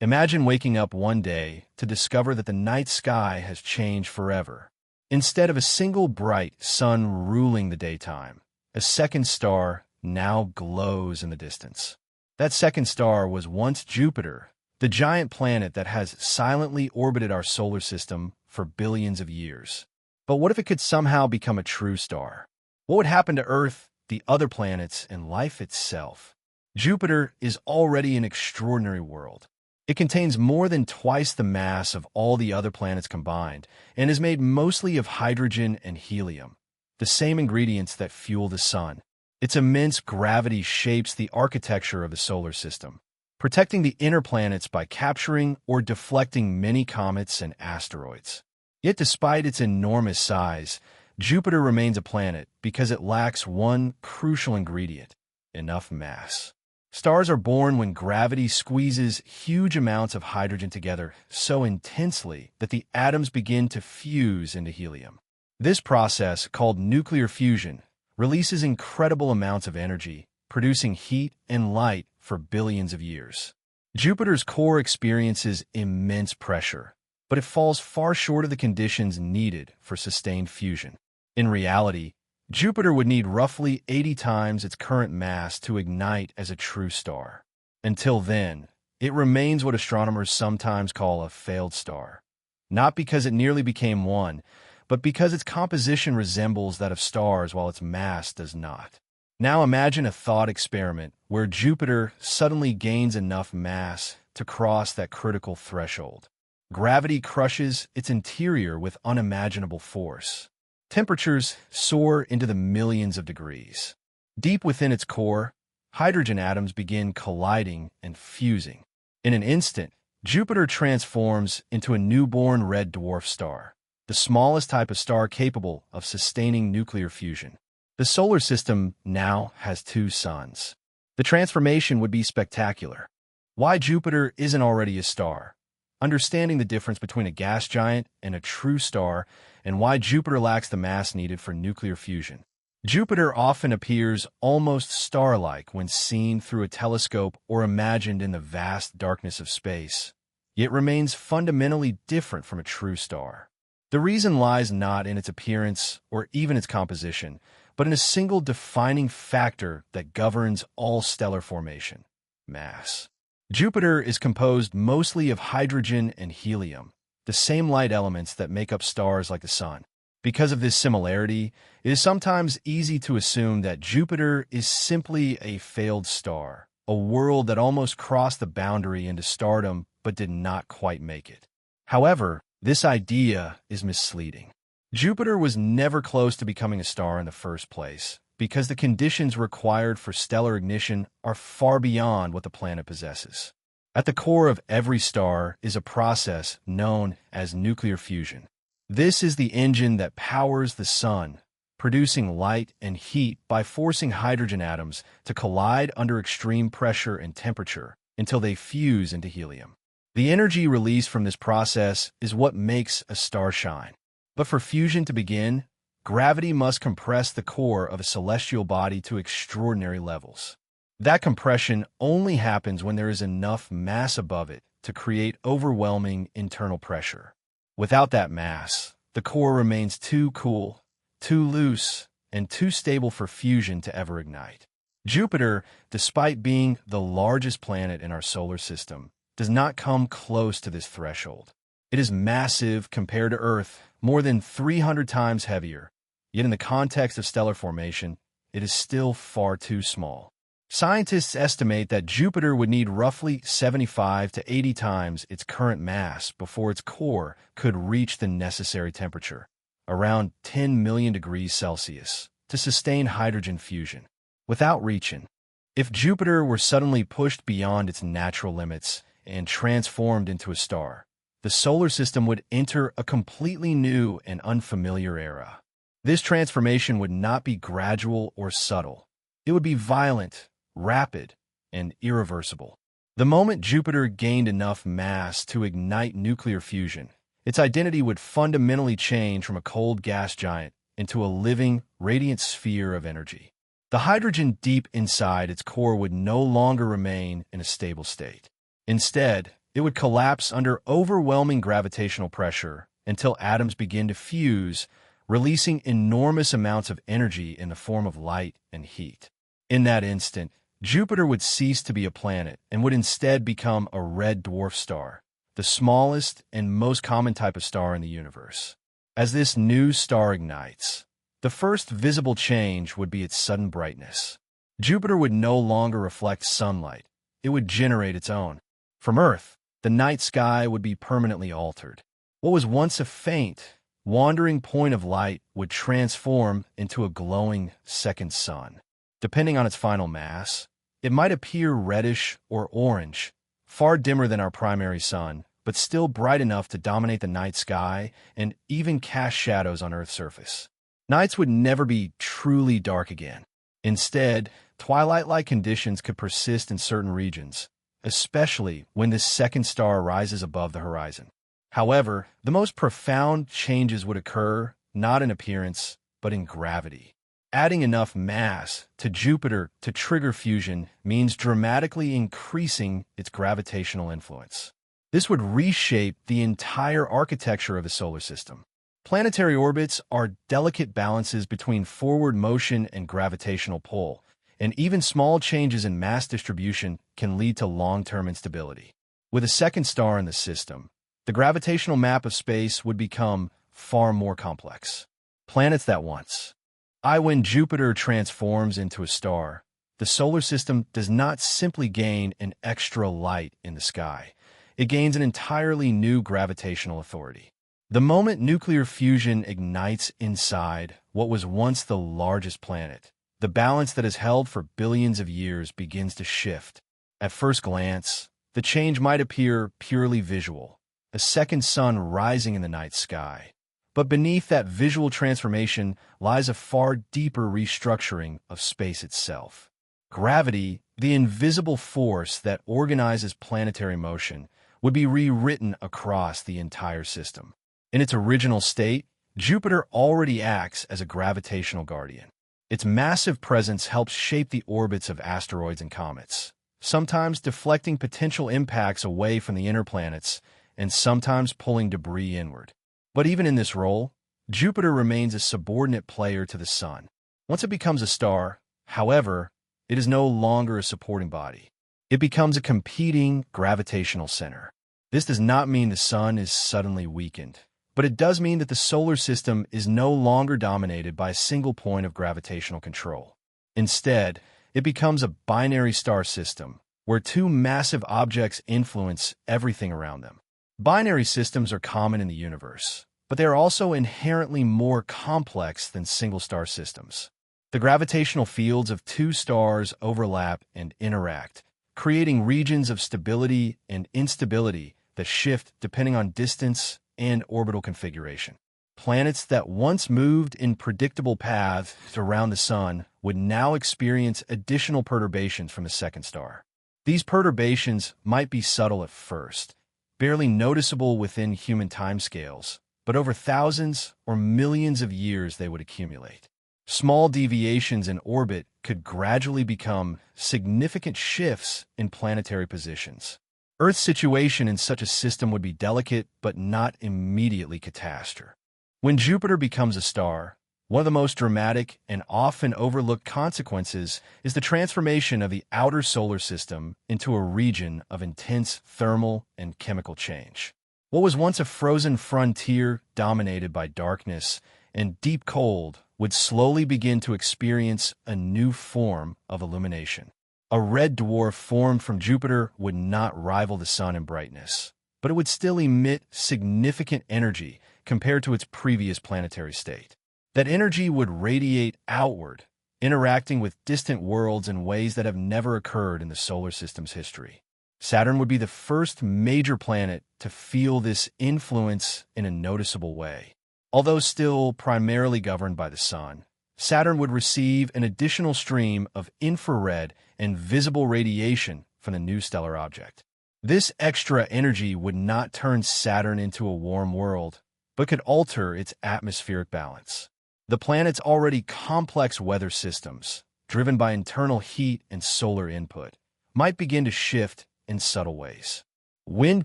Imagine waking up one day to discover that the night sky has changed forever. Instead of a single bright sun ruling the daytime, a second star now glows in the distance. That second star was once Jupiter, the giant planet that has silently orbited our solar system for billions of years. But what if it could somehow become a true star? What would happen to Earth, the other planets, and life itself? Jupiter is already an extraordinary world. It contains more than twice the mass of all the other planets combined and is made mostly of hydrogen and helium, the same ingredients that fuel the sun. Its immense gravity shapes the architecture of the solar system, protecting the inner planets by capturing or deflecting many comets and asteroids. Yet despite its enormous size, Jupiter remains a planet because it lacks one crucial ingredient: enough mass. Stars are born when gravity squeezes huge amounts of hydrogen together so intensely that the atoms begin to fuse into helium. This process, called nuclear fusion, releases incredible amounts of energy, producing heat and light for billions of years. Jupiter's core experiences immense pressure, but it falls far short of the conditions needed for sustained fusion. In reality, Jupiter would need roughly 80 times its current mass to ignite as a true star. Until then, it remains what astronomers sometimes call a failed star. Not because it nearly became one, but because its composition resembles that of stars while its mass does not. Now imagine a thought experiment where Jupiter suddenly gains enough mass to cross that critical threshold. Gravity crushes its interior with unimaginable force. Temperatures soar into the millions of degrees. Deep within its core, hydrogen atoms begin colliding and fusing. In an instant, Jupiter transforms into a newborn red dwarf star, the smallest type of star capable of sustaining nuclear fusion. The solar system now has two suns. The transformation would be spectacular. Why Jupiter isn't already a star? Understanding the difference between a gas giant and a true star, and why Jupiter lacks the mass needed for nuclear fusion. Jupiter often appears almost star-like when seen through a telescope or imagined in the vast darkness of space, yet remains fundamentally different from a true star. The reason lies not in its appearance or even its composition, but in a single defining factor that governs all stellar formation: mass. Jupiter is composed mostly of hydrogen and helium, the same light elements that make up stars like the Sun. Because of this similarity, it is sometimes easy to assume that Jupiter is simply a failed star, a world that almost crossed the boundary into stardom but did not quite make it. However, this idea is misleading. Jupiter was never close to becoming a star in the first place, because the conditions required for stellar ignition are far beyond what the planet possesses. At the core of every star is a process known as nuclear fusion. This is the engine that powers the sun, producing light and heat by forcing hydrogen atoms to collide under extreme pressure and temperature until they fuse into helium. The energy released from this process is what makes a star shine. But for fusion to begin, gravity must compress the core of a celestial body to extraordinary levels. That compression only happens when there is enough mass above it to create overwhelming internal pressure. Without that mass, the core remains too cool, too loose, and too stable for fusion to ever ignite. Jupiter, despite being the largest planet in our solar system, does not come close to this threshold. It is massive compared to Earth, more than 300 times heavier, yet in the context of stellar formation, it is still far too small. Scientists estimate that Jupiter would need roughly 75 to 80 times its current mass before its core could reach the necessary temperature, around 10 million degrees Celsius, to sustain hydrogen fusion. Without reaching, if Jupiter were suddenly pushed beyond its natural limits and transformed into a star, the solar system would enter a completely new and unfamiliar era. This transformation would not be gradual or subtle. It would be violent, rapid, and irreversible. The moment Jupiter gained enough mass to ignite nuclear fusion, its identity would fundamentally change from a cold gas giant into a living, radiant sphere of energy. The hydrogen deep inside its core would no longer remain in a stable state. Instead, It would collapse under overwhelming gravitational pressure until atoms begin to fuse, releasing enormous amounts of energy in the form of light and heat. In that instant, Jupiter would cease to be a planet and would instead become a red dwarf star, the smallest and most common type of star in the universe. As this new star ignites, the first visible change would be its sudden brightness. Jupiter would no longer reflect sunlight. It would generate its own. From Earth, the night sky would be permanently altered. What was once a faint, wandering point of light would transform into a glowing second sun. Depending on its final mass, it might appear reddish or orange, far dimmer than our primary sun, but still bright enough to dominate the night sky and even cast shadows on Earth's surface. Nights would never be truly dark again. Instead, twilight-like conditions could persist in certain regions, especially when this second star rises above the horizon. However, the most profound changes would occur not in appearance, but in gravity. Adding enough mass to Jupiter to trigger fusion means dramatically increasing its gravitational influence. This would reshape the entire architecture of the solar system. Planetary orbits are delicate balances between forward motion and gravitational pull, and even small changes in mass distribution can lead to long-term instability. With a second star in the system, the gravitational map of space would become far more complex. Planets that once. When Jupiter transforms into a star, the solar system does not simply gain an extra light in the sky. It gains an entirely new gravitational authority. The moment nuclear fusion ignites inside what was once the largest planet, the balance that has held for billions of years begins to shift. At first glance, the change might appear purely visual, a second sun rising in the night sky. But beneath that visual transformation lies a far deeper restructuring of space itself. Gravity, the invisible force that organizes planetary motion, would be rewritten across the entire system. In its original state, Jupiter already acts as a gravitational guardian. Its massive presence helps shape the orbits of asteroids and comets, sometimes deflecting potential impacts away from the inner planets and sometimes pulling debris inward. But even in this role, Jupiter remains a subordinate player to the Sun. Once it becomes a star, however, it is no longer a supporting body. It becomes a competing gravitational center. This does not mean the Sun is suddenly weakened, but it does mean that the solar system is no longer dominated by a single point of gravitational control. Instead, it becomes a binary star system, where two massive objects influence everything around them. Binary systems are common in the universe, but they are also inherently more complex than single-star systems. The gravitational fields of two stars overlap and interact, creating regions of stability and instability that shift depending on distance and orbital configuration. Planets that once moved in predictable paths around the Sun would now experience additional perturbations from the second star. These perturbations might be subtle at first, barely noticeable within human timescales, but over thousands or millions of years they would accumulate. Small deviations in orbit could gradually become significant shifts in planetary positions. Earth's situation in such a system would be delicate but not immediately catastrophic. When Jupiter becomes a star, one of the most dramatic and often overlooked consequences is the transformation of the outer solar system into a region of intense thermal and chemical change. What was once a frozen frontier dominated by darkness and deep cold would slowly begin to experience a new form of illumination. A red dwarf formed from Jupiter would not rival the Sun in brightness, but it would still emit significant energy compared to its previous planetary state. That energy would radiate outward, interacting with distant worlds in ways that have never occurred in the solar system's history. Saturn would be the first major planet to feel this influence in a noticeable way. Although still primarily governed by the Sun, Saturn would receive an additional stream of infrared and visible radiation from the new stellar object. This extra energy would not turn Saturn into a warm world, but could alter its atmospheric balance. The planet's already complex weather systems, driven by internal heat and solar input, might begin to shift in subtle ways. Wind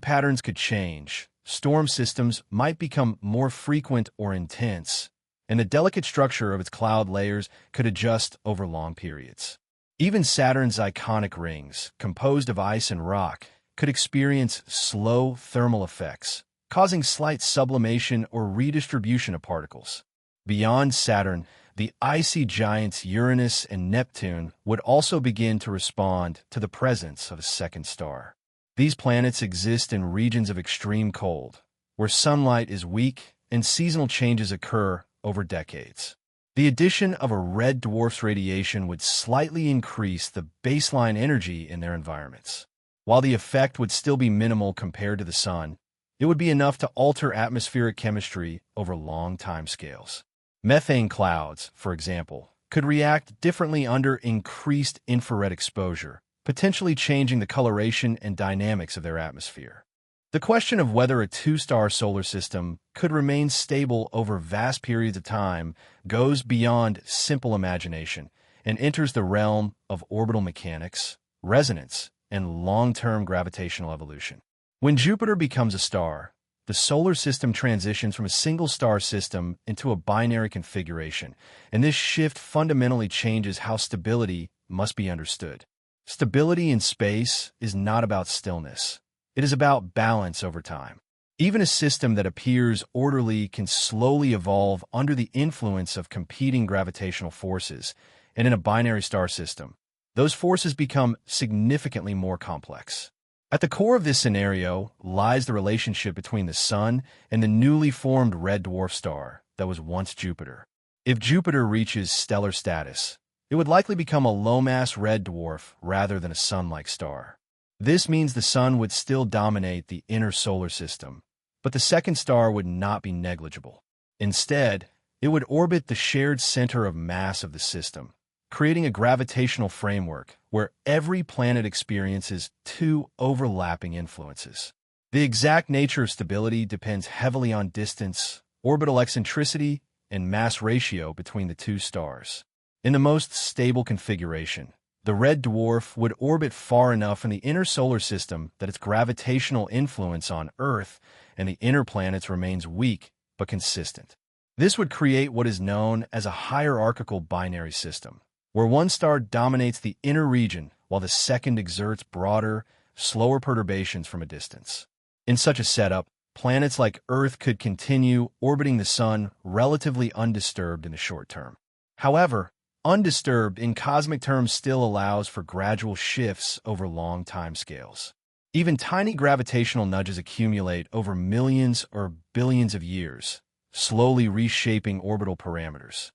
patterns could change, storm systems might become more frequent or intense, and the delicate structure of its cloud layers could adjust over long periods. Even Saturn's iconic rings, composed of ice and rock, could experience slow thermal effects, causing slight sublimation or redistribution of particles. Beyond Saturn, the icy giants Uranus and Neptune would also begin to respond to the presence of a second star. These planets exist in regions of extreme cold, where sunlight is weak and seasonal changes occur over decades. The addition of a red dwarf's radiation would slightly increase the baseline energy in their environments. While the effect would still be minimal compared to the Sun, it would be enough to alter atmospheric chemistry over long timescales. Methane clouds, for example, could react differently under increased infrared exposure, potentially changing the coloration and dynamics of their atmosphere. The question of whether a two-star solar system could remain stable over vast periods of time goes beyond simple imagination and enters the realm of orbital mechanics, resonance, and long-term gravitational evolution. When Jupiter becomes a star, the solar system transitions from a single star system into a binary configuration, and this shift fundamentally changes how stability must be understood. Stability in space is not about stillness. It is about balance over time. Even a system that appears orderly can slowly evolve under the influence of competing gravitational forces, and in a binary star system, those forces become significantly more complex. At the core of this scenario lies the relationship between the Sun and the newly formed red dwarf star that was once Jupiter. If Jupiter reaches stellar status, it would likely become a low-mass red dwarf rather than a Sun-like star. This means the Sun would still dominate the inner solar system, but the second star would not be negligible. Instead, it would orbit the shared center of mass of the system, creating a gravitational framework where every planet experiences two overlapping influences. The exact nature of stability depends heavily on distance, orbital eccentricity, and mass ratio between the two stars. In the most stable configuration, the red dwarf would orbit far enough in the inner solar system that its gravitational influence on Earth and the inner planets remains weak but consistent. This would create what is known as a hierarchical binary system, where one star dominates the inner region while the second exerts broader, slower perturbations from a distance. In such a setup, planets like Earth could continue orbiting the Sun relatively undisturbed in the short term. However, undisturbed in cosmic terms still allows for gradual shifts over long timescales. Even tiny gravitational nudges accumulate over millions or billions of years, slowly reshaping orbital parameters.